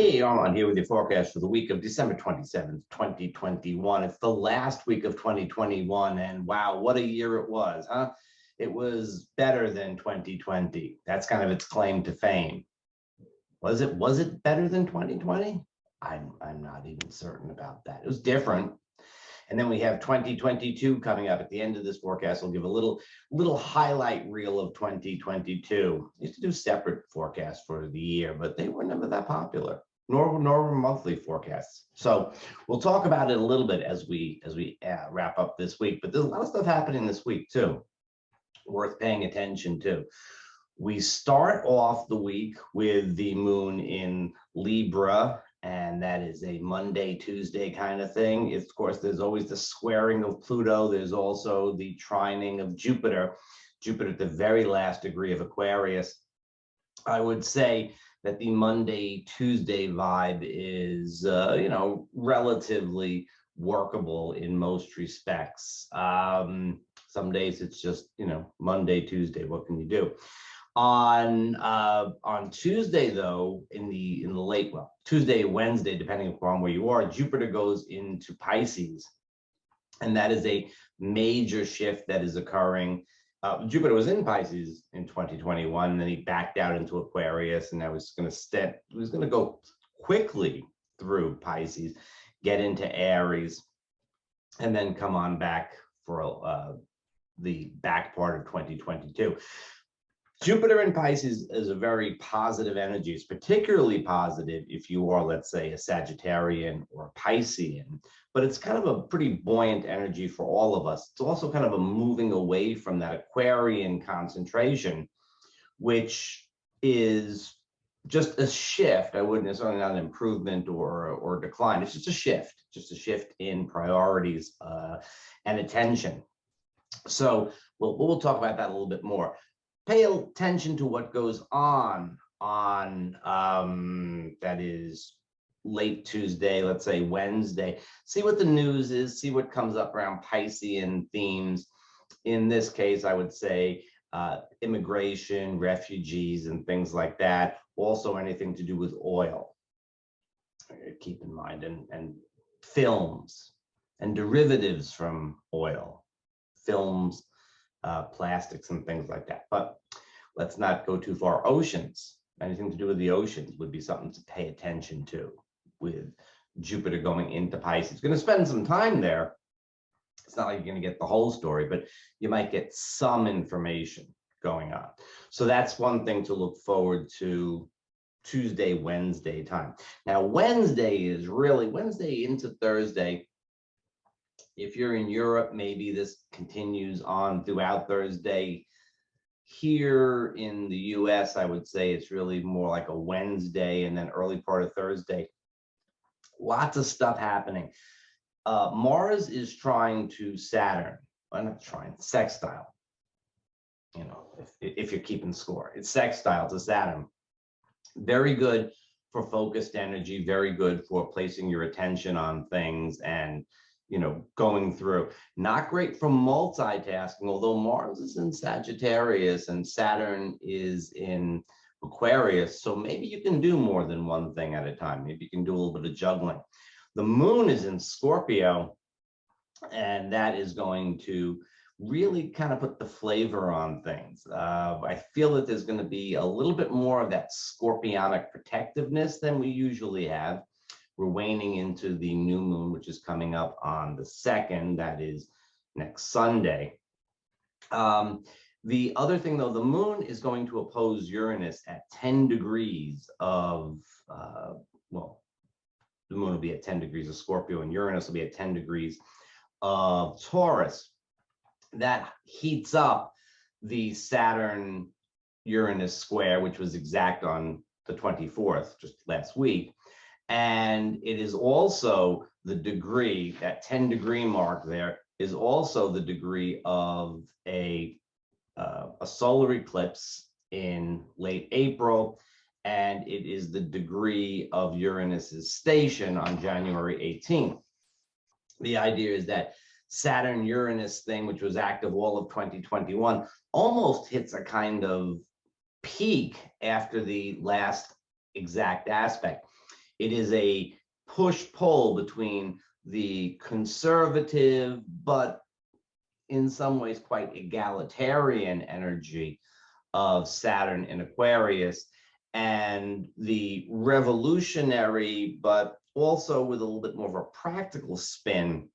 Hey, Armand here with your forecast for the week of December 27th, 2021. It's the last week of 2021, and wow, what a year it was, huh? It was better than 2020. That's kind of its claim to fame. Was it better than 2020? I'm not even certain about that. It was different. And then we have 2022 coming up. At the end of this forecast, we'll give a little highlight reel of 2022. I used to do separate forecasts for the year, but they were never that popular, nor were monthly forecasts. So we'll talk about it a little bit as we wrap up this week. But there's a lot of stuff happening this week too, worth paying attention to. We start off the week with the moon in Libra, and that is a Monday, Tuesday kind of thing. Of course, there's always the squaring of Pluto. There's also the trining of Jupiter at the very last degree of Aquarius. I would say that the Monday, Tuesday vibe is, relatively workable in most respects. Some days it's just, Monday, Tuesday, what can you do? On Tuesday, though, in the late, Tuesday, Wednesday, depending upon where you are, Jupiter goes into Pisces, and that is a major shift that is occurring. Jupiter was in Pisces in 2021, and then he backed out into Aquarius, and now he's going to go quickly through Pisces, get into Aries, and then come on back for the back part of 2022. Jupiter in Pisces is a very positive energy. It's particularly positive if you are, let's say, a Sagittarian or a Piscean, but it's kind of a pretty buoyant energy for all of us. It's also kind of a moving away from that Aquarian concentration, which is just a shift. I wouldn't necessarily not an improvement or decline. It's just a shift in priorities and attention. So we'll talk about that a little bit more. Pay attention to what goes on that is late Tuesday, let's say Wednesday. See what the news is, see what comes up around Piscean themes. In this case, I would say immigration, refugees, and things like that. Also anything to do with oil. Keep in mind, and films and derivatives from oil, films, plastics and things like that. But let's not go too far. Oceans, anything to do with the oceans would be something to pay attention to with Jupiter going into Pisces. Going to spend some time there. It's not like you're going to get the whole story, but you might get some information going on. So that's one thing to look forward to Tuesday, Wednesday time. Now, Wednesday into Thursday. If you're in Europe, maybe this continues on throughout Thursday. Here in the US, I would say it's really more like a Wednesday and then early part of Thursday. Lots of stuff happening. Mars is trying to Saturn. Well, not trying, sextile. If you're keeping score, it's sextile to Saturn. Very good for focused energy, very good for placing your attention on things and going through. Not great for multitasking, although Mars is in Sagittarius and Saturn is in Aquarius. So maybe you can do more than one thing at a time. Maybe you can do a little bit of juggling. The moon is in Scorpio, and that is going to really kind of put the flavor on things. I feel that there's going to be a little bit more of that scorpionic protectiveness than we usually have. We're waning into the new moon, which is coming up on the 2nd. That is next Sunday. The other thing, though, the moon is going to oppose Uranus at 10 degrees of, the moon will be at 10 degrees of Scorpio, and Uranus will be at 10 degrees of Taurus. That heats up the Saturn-Uranus square, which was exact on the 24th, just last week. And it is also the degree, that 10-degree mark there is also the degree of a solar eclipse in late April, and it is the degree of Uranus's station on January 18th. The idea is that Saturn-Uranus thing, which was active all of 2021, almost hits a kind of peak after the last exact aspect. It is a push-pull between the conservative, but in some ways quite egalitarian energy of Saturn in Aquarius, and the revolutionary, but also with a little bit more of a practical spin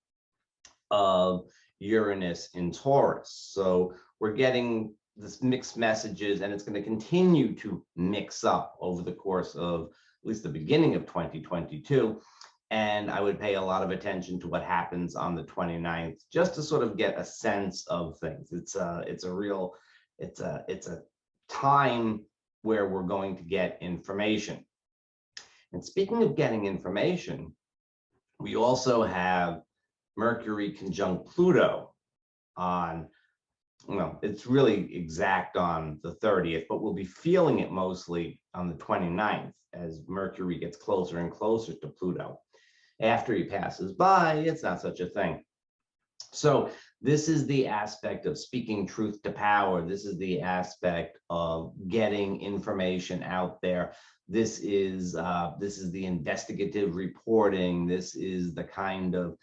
of Uranus in Taurus. So we're getting this mixed messages, and it's going to continue to mix up over the course of at least the beginning of 2022. And I would pay a lot of attention to what happens on the 29th, just to sort of get a sense of things. It's a time where we're going to get information. And speaking of getting information, we also have Mercury conjunct Pluto on, well, it's really exact on the 30th, but we'll be feeling it mostly on the 29th as Mercury gets closer and closer to Pluto. After he passes by, it's not such a thing. So this is the aspect of speaking truth to power. This is the aspect of getting information out there. This is the investigative reporting. This is the kind of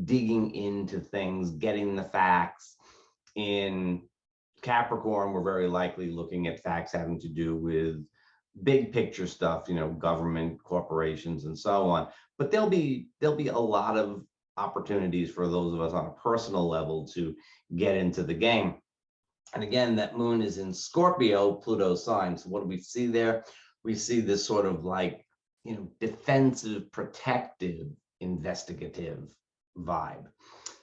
digging into things, getting the facts. In Capricorn, we're very likely looking at facts having to do with big picture stuff, government, corporations, and so on. But there'll be a lot of opportunities for those of us on a personal level to get into the game. And again, that moon is in Scorpio, Pluto's sign. So what do we see there? We see this sort of like, defensive, protective, investigative vibe.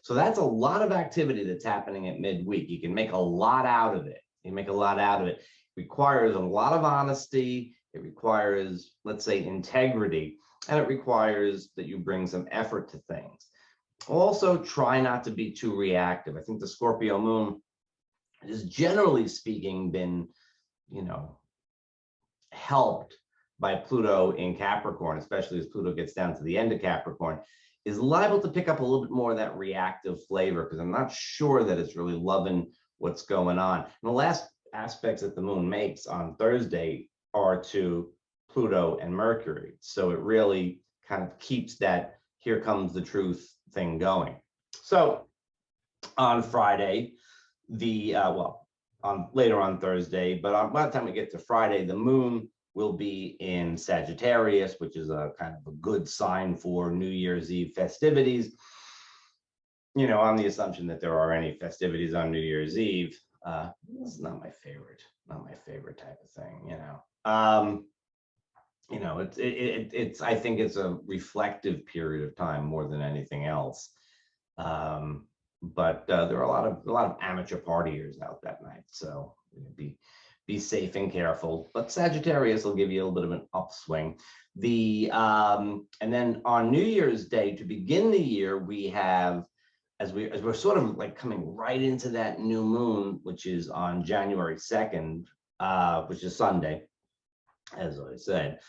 So that's a lot of activity that's happening at midweek. You can make a lot out of it. It requires a lot of honesty. It requires, let's say, integrity, and it requires that you bring some effort to things. Also, try not to be too reactive. I think the Scorpio moon has generally speaking been, helped by Pluto in Capricorn, especially as Pluto gets down to the end of Capricorn, is liable to pick up a little bit more of that reactive flavor, because I'm not sure that it's really loving what's going on. And the last aspects that the moon makes on Thursday are to Pluto and Mercury. So it really kind of keeps that here comes the truth thing going. So on Friday, later on Thursday, but by the time we get to Friday, the moon will be in Sagittarius, which is a kind of a good sign for New Year's Eve festivities. On the assumption that there are any festivities on New Year's Eve. This is not my favorite type of thing, it's I think it's a reflective period of time more than anything else. But there are a lot of amateur partiers out that night, so be safe and careful. But Sagittarius will give you a little bit of an upswing. And then on New Year's Day, to begin the year, we have, as we're sort of like coming right into that new moon, which is on January 2nd, which is Sunday, as I said,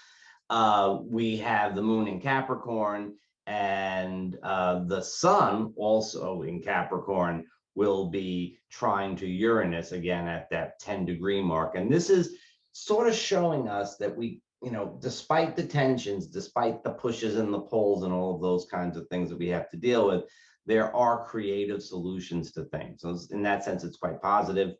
we have the moon in Capricorn, and the sun also in Capricorn will be trying to Uranus again at that 10-degree mark. And this is sort of showing us that we, despite the tensions, despite the pushes and the pulls and all of those kinds of things that we have to deal with, there are creative solutions to things. So in that sense, it's quite positive.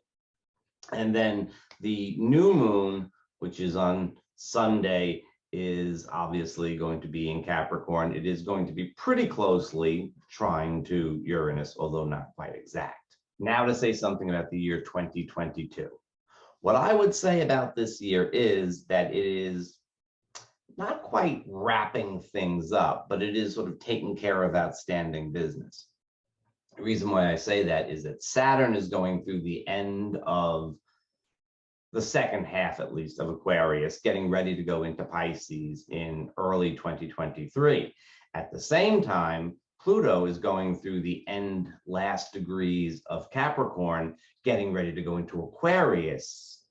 And then the new moon, which is on Sunday, is obviously going to be in Capricorn. It is going to be pretty closely trying to Uranus, although not quite exact. Now to say something about the year 2022. What I would say about this year is that it is not quite wrapping things up, but it is sort of taking care of outstanding business. The reason why I say that is that Saturn is going through the end of the second half, at least, of Aquarius, getting ready to go into Pisces in early 2023. At the same time, Pluto is going through the last degrees of Capricorn, getting ready to go into Aquarius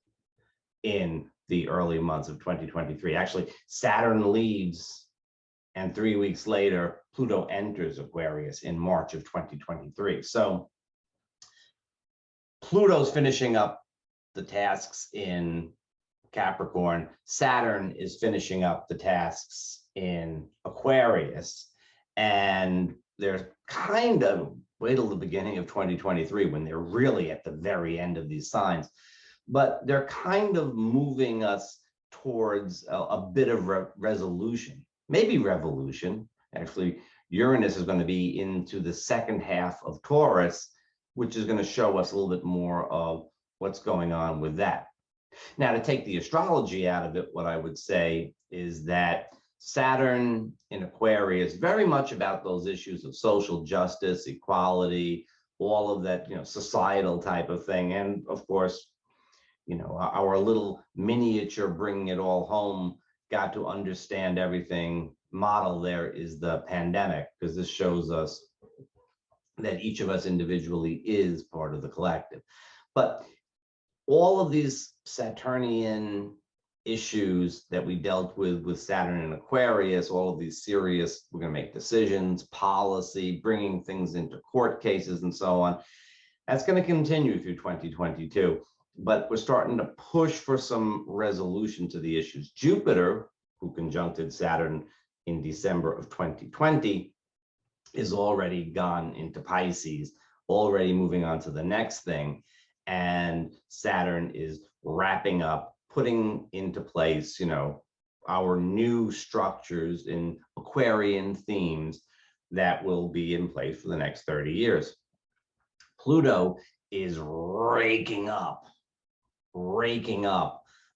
in the early months of 2023. Actually, Saturn leaves, and 3 weeks later, Pluto enters Aquarius in March of 2023. So Pluto's finishing up the tasks in Capricorn. Saturn is finishing up the tasks in Aquarius, and they're kind of wait till the beginning of 2023 when they're really at the very end of these signs, but they're kind of moving us towards a bit of resolution, maybe revolution. Actually, Uranus is going to be into the second half of Taurus, which is going to show us a little bit more of what's going on with that. Now, to take the astrology out of it, what I would say is that Saturn in Aquarius, very much about those issues of social justice, equality, all of that, societal type of thing. And of course, our little miniature bringing it all home, got to understand everything model there is the pandemic, because this shows us that each of us individually is part of the collective. But all of these Saturnian issues that we dealt with Saturn and Aquarius, all of these serious, we're going to make decisions, policy, bringing things into court cases and so on, that's going to continue through 2022. But we're starting to push for some resolution to the issues. Jupiter, who conjuncted Saturn in December of 2020, is already gone into Pisces, already moving on to the next thing. And Saturn is wrapping up, putting into place, our new structures in Aquarian themes that will be in place for the next 30 years. Pluto is raking up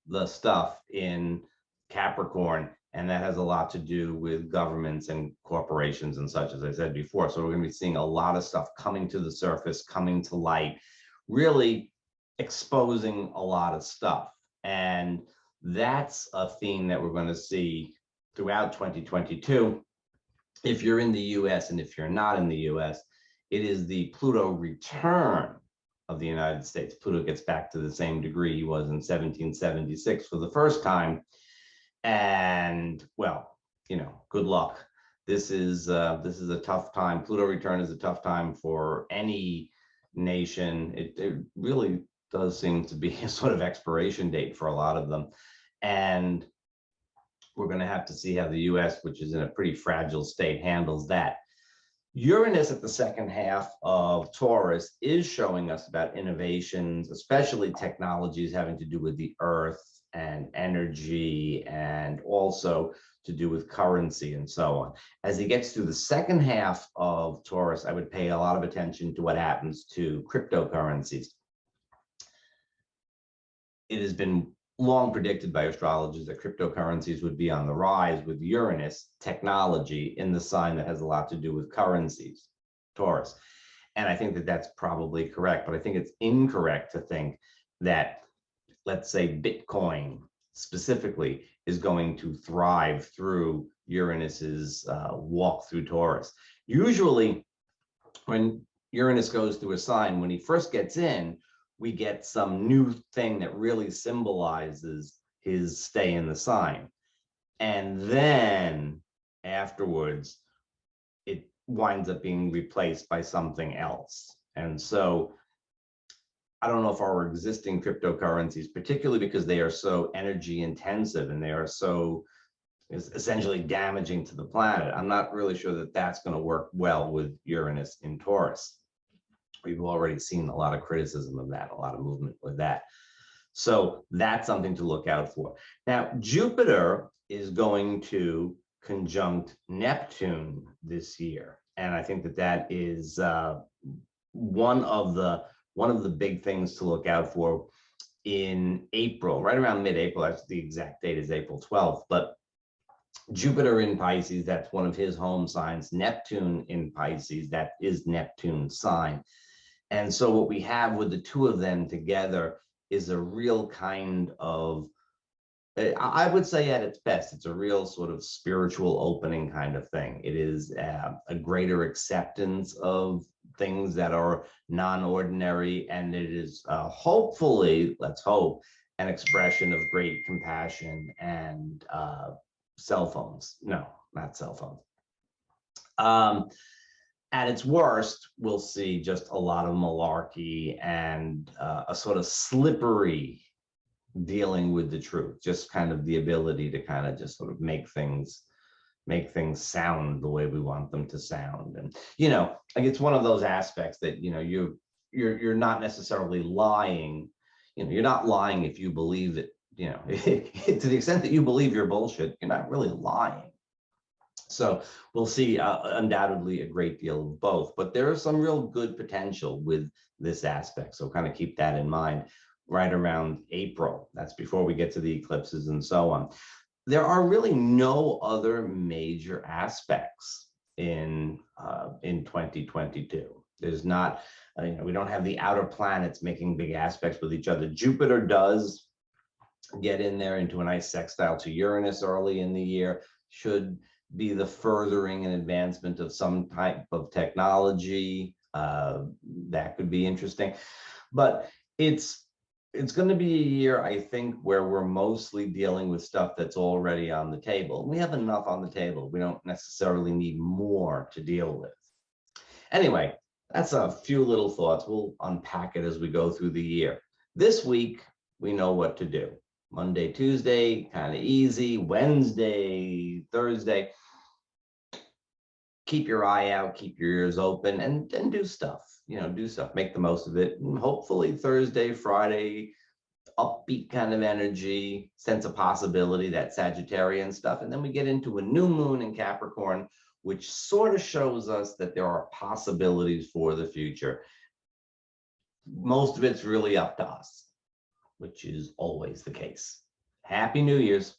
the stuff in Capricorn, and that has a lot to do with governments and corporations and such, as I said before. So we're going to be seeing a lot of stuff coming to the surface, coming to light, really exposing a lot of stuff. And that's a theme that we're going to see throughout 2022. If you're in the US and if you're not in the US, it is the Pluto return of the United States. Pluto gets back to the same degree he was in 1776 for the first time. And well, good luck. This is a tough time. Pluto return is a tough time for any nation. It really does seem to be a sort of expiration date for a lot of them. And we're going to have to see how the US, which is in a pretty fragile state, handles that. Uranus at the second half of Taurus is showing us about innovations, especially technologies having to do with the earth and energy, and also to do with currency and so on. As he gets through the second half of Taurus, I would pay a lot of attention to what happens to cryptocurrencies. It has been long predicted by astrologers that cryptocurrencies would be on the rise with Uranus technology in the sign that has a lot to do with currencies, Taurus. And I think that that's probably correct, but I think it's incorrect to think that, let's say, Bitcoin specifically is going to thrive through Uranus's walk through Taurus. Usually when Uranus goes through a sign, when he first gets in, we get some new thing that really symbolizes his stay in the sign. And then afterwards, it winds up being replaced by something else. And so I don't know if our existing cryptocurrencies, particularly because they are so energy intensive and they are so essentially damaging to the planet, I'm not really sure that that's going to work well with Uranus in Taurus. We've already seen a lot of criticism of that, a lot of movement with that. So that's something to look out for. Now, Jupiter is going to conjunct Neptune this year. And I think that that is one of the big things to look out for in April, right around mid-April. That's the exact date is April 12th. But Jupiter in Pisces, that's one of his home signs. Neptune in Pisces, that is Neptune's sign. And so what we have with the two of them together is a real kind of, I would say at its best, it's a real sort of spiritual opening kind of thing. It is a greater acceptance of things that are non-ordinary, and it is hopefully, let's hope, an expression of great compassion and cell phones. No, not cell phones. At its worst, we'll see just a lot of malarkey and a sort of slippery dealing with the truth, just kind of the ability to kind of just sort of make things make things sound the way we want them to sound. And, like it's one of those aspects that, you're not necessarily lying. You're not lying if you believe that, to the extent that you believe you're bullshit, you're not really lying. So we'll see undoubtedly a great deal of both, but there is some real good potential with this aspect. So kind of keep that in mind right around April. That's before we get to the eclipses and so on. There are really no other major aspects in 2022. There's not, we don't have the outer planets making big aspects with each other. Jupiter does get in there into a nice sextile to Uranus early in the year, should be the furthering and advancement of some type of technology. That could be interesting, but it's going to be a year, I think, where we're mostly dealing with stuff that's already on the table. We have enough on the table. We don't necessarily need more to deal with. Anyway, that's a few little thoughts. We'll unpack it as we go through the year. This week, we know what to do. Monday, Tuesday, kind of easy. Wednesday, Thursday, keep your eye out, keep your ears open, and do stuff. Do stuff, make the most of it. And hopefully Thursday, Friday, upbeat kind of energy, sense of possibility, that Sagittarian stuff. And then we get into a new moon in Capricorn, which sort of shows us that there are possibilities for the future. Most of it's really up to us, which is always the case. Happy New Year's.